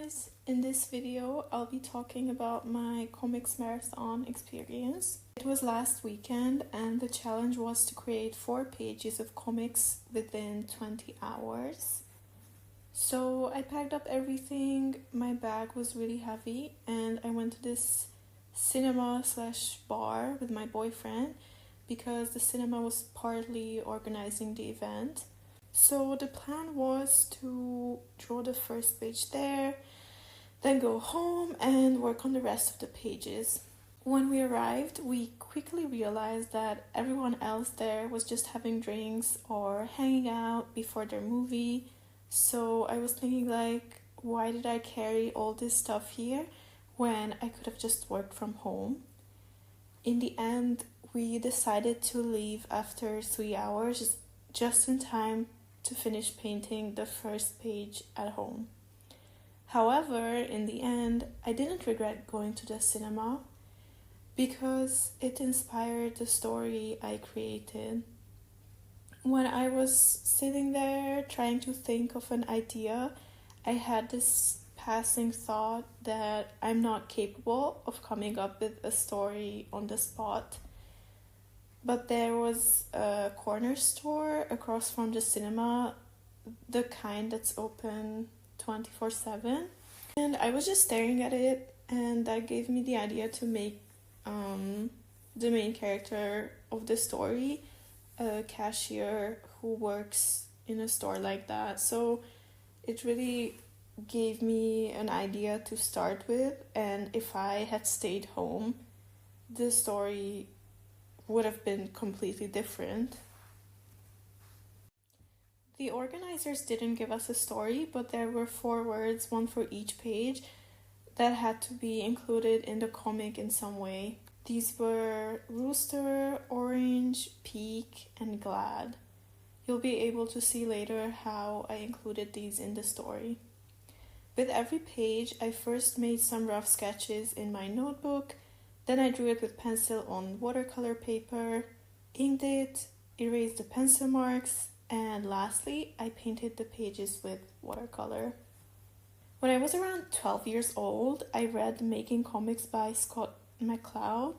guys, in this video I'll be talking about my comics marathon experience. It was last weekend and the challenge was to create 4 pages of comics within 20 hours. So I packed up everything, my bag was really heavy, and I went to this cinema/bar with my boyfriend because the cinema was partly organizing the event. So the plan was to draw the first page there, then go home and work on the rest of the pages. When we arrived, we quickly realized that everyone else there was just having drinks or hanging out before their movie. So I was thinking like, why did I carry all this stuff here when I could have just worked from home? In the end, we decided to leave after 3 hours, just in time to finish painting the first page at home. However, in the end, I didn't regret going to the cinema because it inspired the story I created. When I was sitting there trying to think of an idea, I had this passing thought that I'm not capable of coming up with a story on the spot. But there was a corner store across from the cinema, the kind that's open 24/7. And I was just staring at it, and that gave me the idea to make the main character of the story a cashier who works in a store like that. So it really gave me an idea to start with, and if I had stayed home, the story would have been completely different. The organizers didn't give us a story, but there were 4 words, one for each page, that had to be included in the comic in some way. These were rooster, orange, peak, and glad. You'll be able to see later how I included these in the story. With every page, I first made some rough sketches in my notebook. Then I drew it with pencil on watercolor paper, inked it, erased the pencil marks, and lastly, I painted the pages with watercolor. When I was around 12 years old, I read Making Comics by Scott McCloud,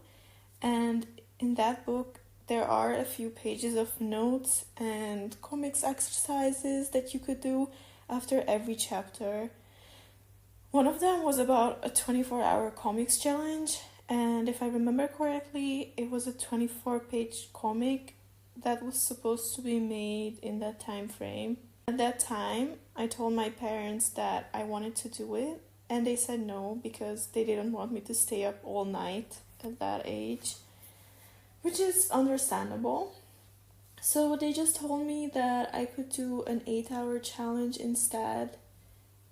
and in that book, there are a few pages of notes and comics exercises that you could do after every chapter. One of them was about a 24-hour comics challenge, and if I remember correctly, it was a 24-page comic that was supposed to be made in that time frame. At that time, I told my parents that I wanted to do it, and they said no because they didn't want me to stay up all night at that age, which is understandable. So they just told me that I could do an 8-hour challenge instead,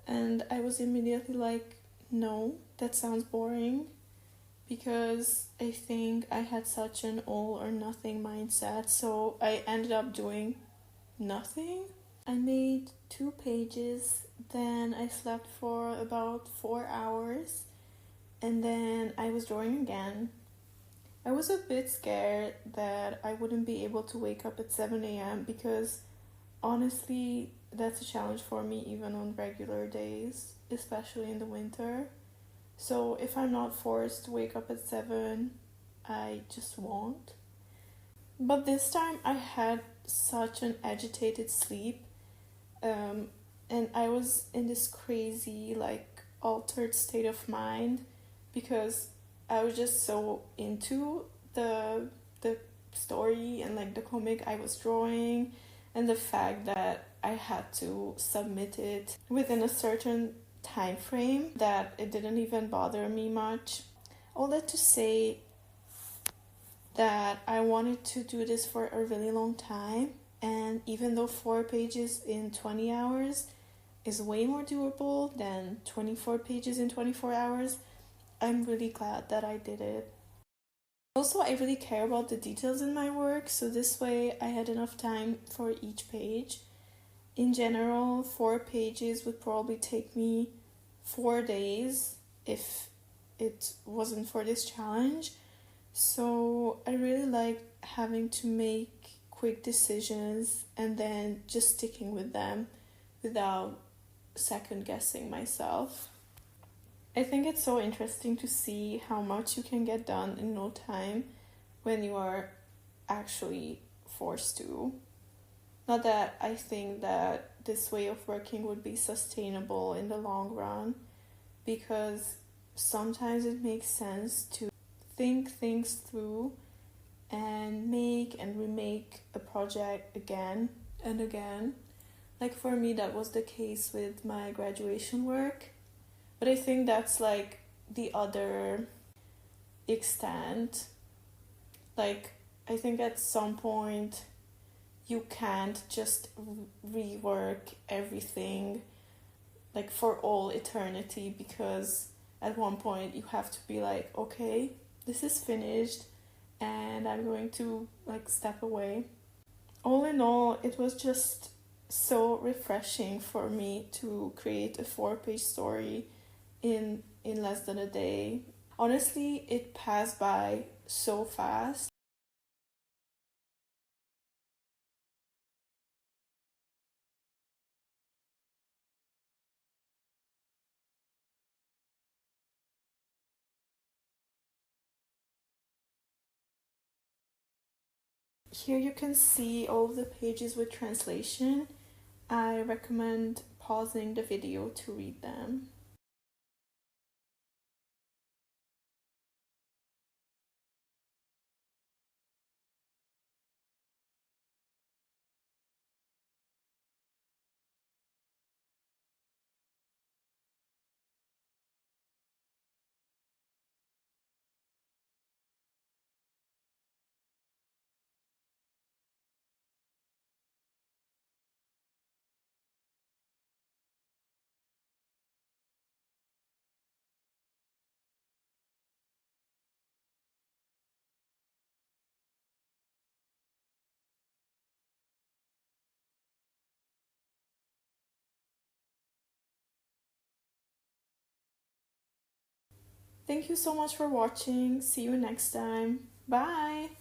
and I was immediately like, no, that sounds boring. Because I think I had such an all or nothing mindset, so I ended up doing nothing. I made 2 pages, then I slept for about 4 hours, and then I was drawing again. I was a bit scared that I wouldn't be able to wake up at 7 a.m. because honestly, that's a challenge for me even on regular days, especially in the winter. So if I'm not forced to wake up at 7, I just won't. But this time I had such an agitated sleep, and I was in this crazy, altered state of mind because I was just so into the story and the comic I was drawing, and the fact that I had to submit it within a certain time frame that it didn't even bother me much. All that to say that I wanted to do this for a really long time, and even though 4 pages in 20 hours is way more doable than 24 pages in 24 hours, I'm really glad that I did it. Also, I really care about the details in my work, so this way I had enough time for each page. In general, 4 pages would probably take me 4 days if it wasn't for this challenge. So I really like having to make quick decisions and then just sticking with them without second guessing myself. I think it's so interesting to see how much you can get done in no time when you are actually forced to. Not that I think that this way of working would be sustainable in the long run, because sometimes it makes sense to think things through and make and remake a project again and again. Like for me, that was the case with my graduation work. But I think that's like the other extent. Like, I think at some point you can't just rework everything like for all eternity, because at one point you have to be like, okay, this is finished and I'm going to like step away. All in all, it was just so refreshing for me to create a 4-page story in less than a day. Honestly, it passed by so fast. Here you can see all of the pages with translation. I recommend pausing the video to read them. Thank you so much for watching. See you next time. Bye!